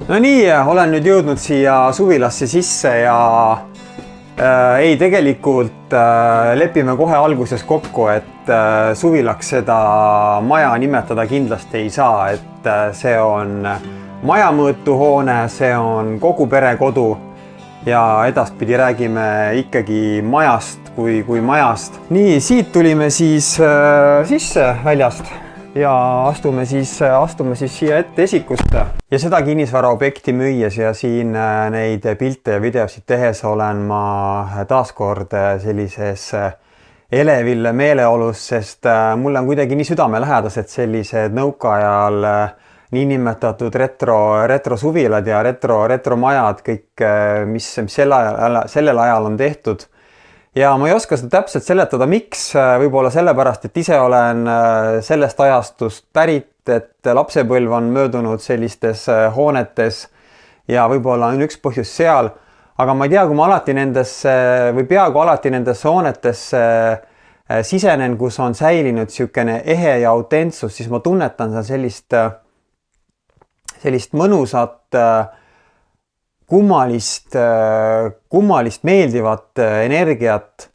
No nii, olen nüüd jõudnud siia suvilasse sisse ja tegelikult lepime kohe alguses kokku, et suvilaks seda maja nimetada kindlasti ei saa, et see on majamõõtuhoone, see on kogu pere kodu ja edaspidi räägime ikkagi majast kui majast. Nii, siit tulime siis sisse väljast ja astume siis siia ette esikusse ja seda kinnisvaraobjekti müües ja siin neid pilte ja videosid tehes olen ma taaskord sellises elevil meeleolus, sest mulle on kuidagi nii südamelähedased sellised nõukaajal niinimetatud retrosuvilad ja retromajad, kõik, mis sellel ajal on tehtud. Ja ma ei oska seda täpselt seletada, miks, võib-olla sellepärast, et ise olen sellest ajastust pärit, et lapsepõlv on möödunud sellistes hoonetes ja võib-olla on üks põhjus seal, aga ma ei tea, kui ma alati nendesse või peaaegu alati nendesse hoonetesse sisenen, kus on säilinud niisugune ehe ja autentsus, siis ma tunnetan seal sellist mõnusat kummalist meeldivat energiat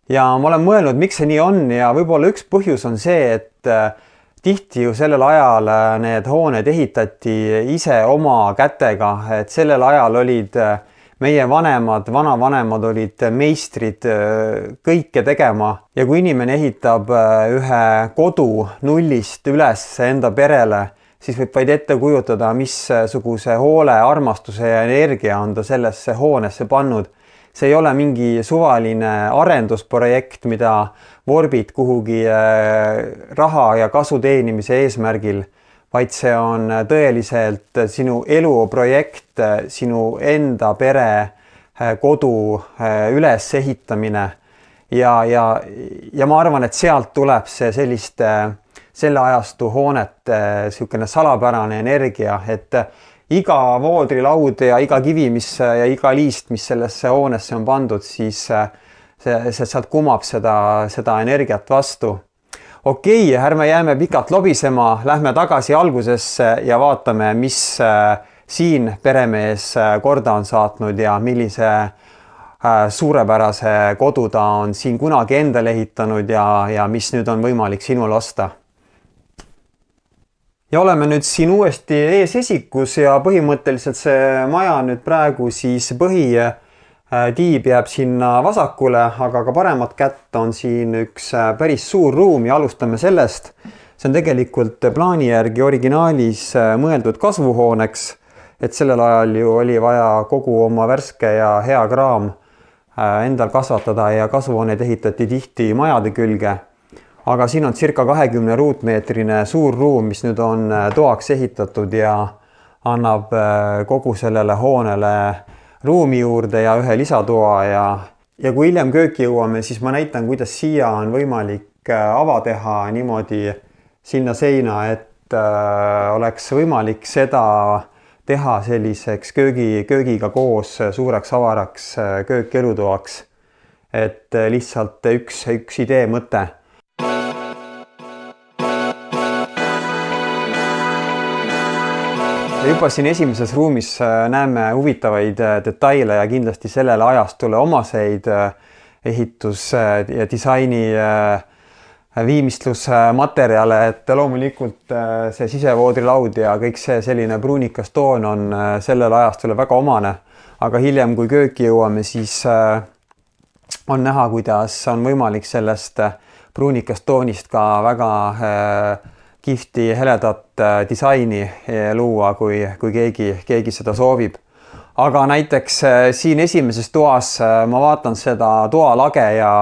ja ma olen mõelnud, miks see nii on ja võib-olla üks põhjus on see, et tihti ju sellel ajal need hooned ehitati ise oma kätega, et sellel ajal olid meie vanavanemad olid meistrid kõike tegema ja kui inimene ehitab ühe kodu nullist üles enda perele, siis võib vaid ette kujutada, missuguse hoole, armastuse ja energia on ta sellesse hoonesse pannud. See ei ole mingi suvaline arendusprojekt, mida vorbid kuhugi raha ja kasu teenimise eesmärgil, vaid see on tõeliselt sinu eluprojekt, sinu enda pere kodu ülesehitamine. Ja ma arvan, et sealt tuleb see selle ajastu hoonete niisugune salapärane energia, et iga voodrilaud ja iga kivi ja iga liist, mis sellesse hoonesse on pandud, siis see sealt kumab seda energiat vastu. Okei, ärme jääme pikalt lobisema, lähme tagasi algusesse ja vaatame, mis siin peremees korda on saatnud ja millise suurepärase kodu ta on siin kunagi endale ehitanud ja mis nüüd on võimalik sinul osta. Ja oleme nüüd siin uuesti eesesikus ja põhimõtteliselt see maja nüüd praegu siis põhitiib jääb sinna vasakule, aga ka paremat kätt on siin üks päris suur ruum ja alustame sellest. See on tegelikult plaani järgi originaalis mõeldud kasvuhooneks, et sellel ajal ju oli vaja kogu oma värske ja hea kraam endal kasvatada ja kasvuhooneid ehitati tihti majade külge. Aga siin on circa 20 ruutmeetrine suur ruum, mis nüüd on toaks ehitatud ja annab kogu sellele hoonele ruumi juurde ja ühe lisatoa ja kui hiljem kööki jõuame, siis ma näitan, kuidas siia on võimalik ava teha niimoodi sinna seina, et oleks võimalik seda teha selliseks köögiga koos suureks avaraks köök-elutoaks, et lihtsalt üks idee mõte. Juba siin esimeses ruumis näeme huvitavaid detaile ja kindlasti sellele ajastule omaseid ehitus- ja disaini viimistlusmaterjale, et loomulikult see sisevoodrilaud ja kõik see selline pruunikas toon on sellele ajastule väga omane. Aga hiljem, kui kööki jõuame, siis on näha, kuidas on võimalik sellest pruunikas toonist ka väga kihvti heledat disaini luua, kui keegi seda soovib. Aga näiteks siin esimeses toas ma vaatan seda toalage ja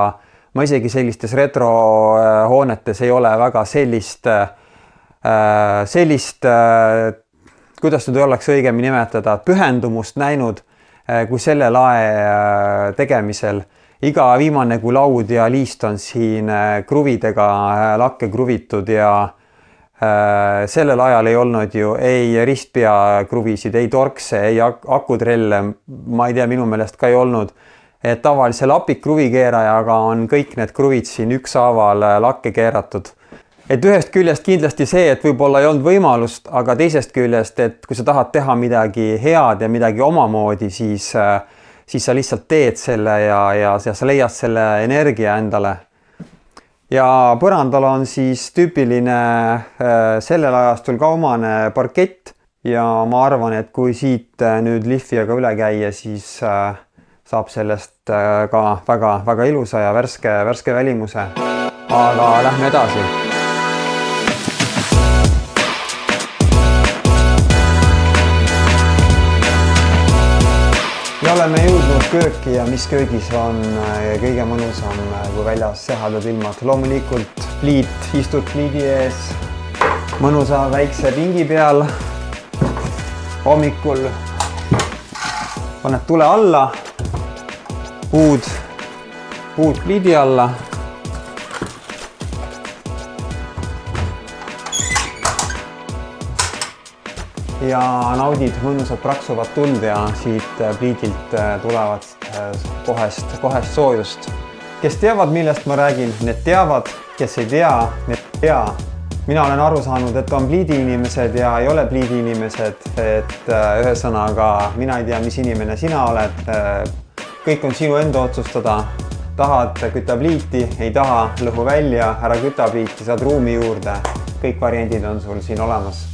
ma isegi sellistes retrohoonetes ei ole väga sellist, kuidas nüüd oleks õigem nimetada, pühendumust näinud kui selle lae tegemisel. Iga viimane kui laud ja liist on siin kruvidega lakke kruvitud ja sellel ajal ei olnud ju ei ristpeakruvisid, ei torkse, ei akutrelle, ma ei tea, minu meelest ka ei olnud. Et tavalise lapik kruvikeerajaga on kõik need kruvid siin ükshaaval lakke keeratud. et ühest küljest kindlasti see, et võib-olla ei olnud võimalust, aga teisest küljest, et kui sa tahad teha midagi head ja midagi omamoodi, siis sa lihtsalt teed selle ja sa leiad selle energia endale. Ja põrandal on siis tüüpiline sellel ajastul ka omane parkett ja ma arvan, et kui siit nüüd lihvijaga üle käia, siis saab sellest ka väga ilusa ja värske välimuse. Aga lähme edasi. Ja oleme jõudnud kööki ja mis köögis on kõige mõnusam, kui väljas sehadad ilmad. Loomulikult pliit, istud pliidi ees, mõnusa väikse pingi peal. Hommikul paned tule alla, puud pliidi alla. Ja naudid mõnusat praksuvat tuld ja siit pliidilt tulevad kohest soojust. Kes teavad, millest ma räägin, need teavad, kes ei tea, need ei tea. Mina olen aru saanud, et on pliidi inimesed ja ei ole pliidi inimesed, et ühesõnaga mina ei tea, mis inimene sina oled. Kõik on sinu enda otsustada. Tahad kütta pliiti, ei taha, lõhu välja, ära kütta pliiti, saad ruumi juurde. Kõik variandid on sul siin olemas.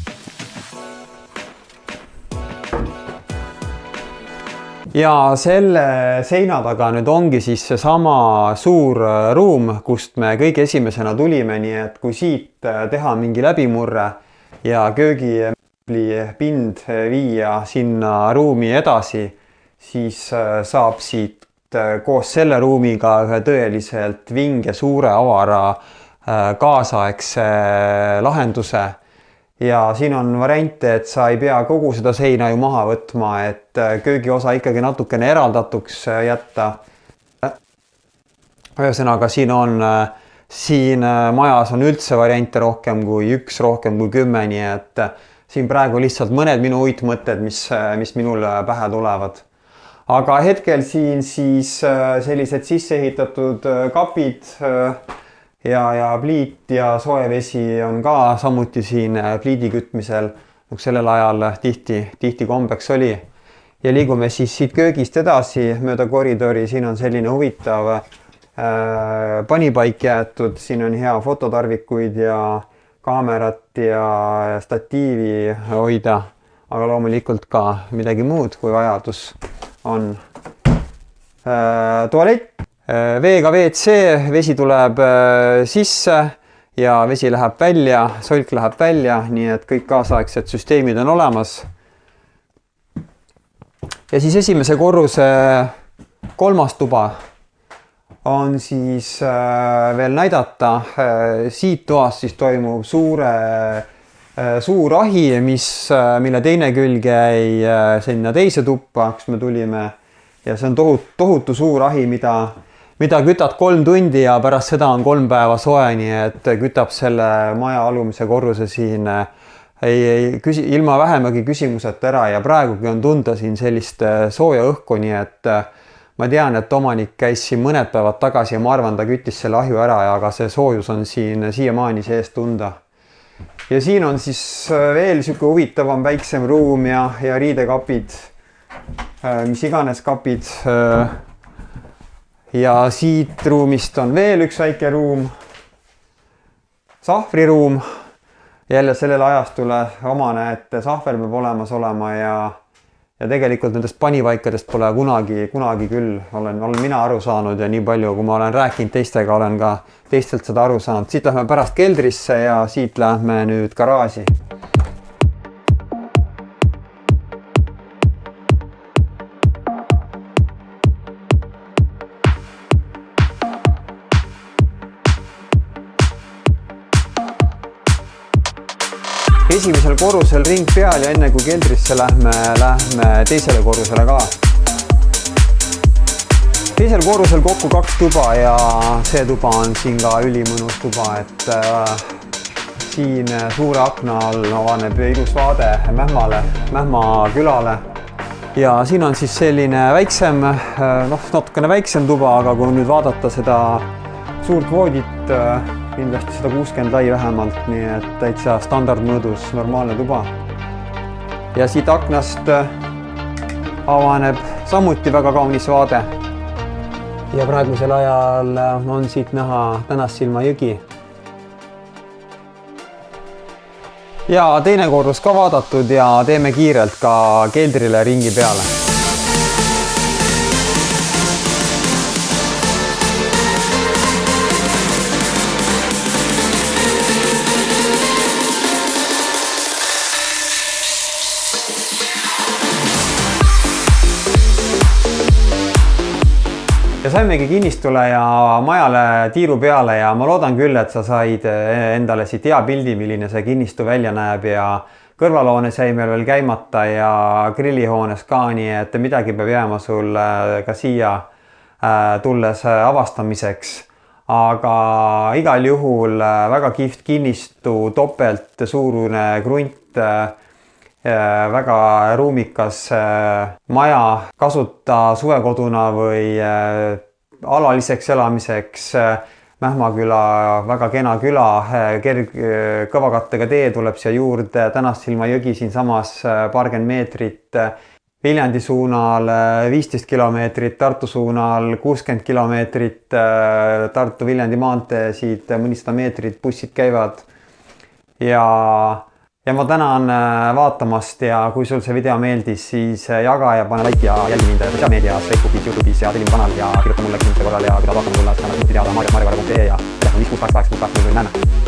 Ja selle seina taga nüüd ongi siis see sama suur ruum, kust me kõige esimesena tulime, nii et kui siit teha mingi läbimurre ja köögimööbli pind viia sinna ruumi edasi, siis saab siit koos selle ruumiga ühe tõeliselt vinge, suure, avara, kaasaegse lahenduse. Ja siin on variante, et sa ei pea kogu seda seina ju maha võtma, et köögiosa ikkagi natukene eraldatuks jätta. Ühesõnaga siin majas on üldse variante rohkem kui 1, rohkem kui 10, nii et siin praegu lihtsalt mõned minu uitmõtted, mis minul pähe tulevad. Aga hetkel siin siis sellised sisse ehitatud kapid ja pliit ja soe vesi on ka samuti siin pliidi kütmisel, sellel ajal tihti kombeks oli. Ja liigume siis siit köögist edasi mööda koridori, siin on selline huvitav panipaik jäetud, siin on hea fototarvikuid ja kaamerat ja statiivi hoida, aga loomulikult ka midagi muud, kui vajadus on. Tualett. Veega WC, vesi tuleb sisse ja vesi läheb välja, solk läheb välja, nii et kõik kaasaegsed süsteemid on olemas. Ja siis esimese korruse 3. tuba on siis veel näidata. Siit toast siis toimub suur ahi, mille teine külg jäi sinna teise tuppa, kus me tulime. Ja see on tohutu suur ahi, mida kütad 3 tundi ja pärast seda on 3 päeva soe, nii et kütab selle maja alumise korruse siin ilma vähemagi küsimuseta ära ja praegugi on tunda siin sellist sooja õhku, nii et ma tean, et omanik käis siin mõned päevad tagasi ja ma arvan, ta küttis selle ahju ära, aga see soojus on siin siiamaani sees tunda. Ja siin on siis veel siuke huvitavam väiksem ruum ja riidekapid, mis iganes kapid. Ja siit ruumist on veel üks väike ruum, sahvriruum, jälle sellele ajastule omane, et sahver peab olemas olema ja tegelikult nendest panipaikadest pole kunagi küll, olen mina aru saanud ja nii palju, kui ma olen rääkinud teistega, olen ka teistelt seda aru saanud. Siit lähme pärast keldrisse ja siit lähme nüüd garaaži. Esimesel korrusel ring peal ja enne kui keldrisse lähme teisele korrusele ka. Teisel korrusel kokku 2 tuba ja see tuba on siin ka ülimõnus tuba, et siin suure akna all avaneb ilus vaade Mähma külale. Ja siin on siis selline väiksem, natukene väiksem tuba, aga kui nüüd vaadata seda suurt voodit, kindlasti 160 lai vähemalt, nii et täitsa standardmõõdus normaalne tuba. Ja siit aknast avaneb samuti väga kaunis vaade. Ja praegusel ajal on siit näha Tänassilma jõgi. Ja teine korrus ka vaadatud ja teeme kiirelt ka keldrile ringi peale. Ja saimegi kinnistule ja majale tiiru peale ja ma loodan küll, et sa said endale siit hea pildi, milline see kinnistu välja näeb ja kõrvalhoones jäi meil veel käimata ja grillihoones ka, nii et midagi peab jääma sul ka siia tulles avastamiseks. Aga igal juhul väga kihvt kinnistu, topelt suurune krunt, väga ruumikas maja, kasuta suvekoduna või alaliseks elamiseks. Mähmaküla, väga kena küla, kõvakattega tee tuleb siia juurde, Tänassilma jõgi siinsamas paarkümmend meetrit, Viljandi suunal 15 kilomeetrit, Tartu suunal 60 kilomeetrit, Tartu-Viljandi maantee siit mõnisada meetrit, bussid käivad ja ma tänan vaatamast ja kui sul see video meeldis, siis jaga ja pane like ja jälgi mind sotsiaalmeedias, Facebookis, YouTube'is ja Tellimu kanal ja kirjuta mulle küsimuse korral ja kui tahad vaatama tulla, siis annad minuti teada marjavare.ee ja telefon 568 näeme.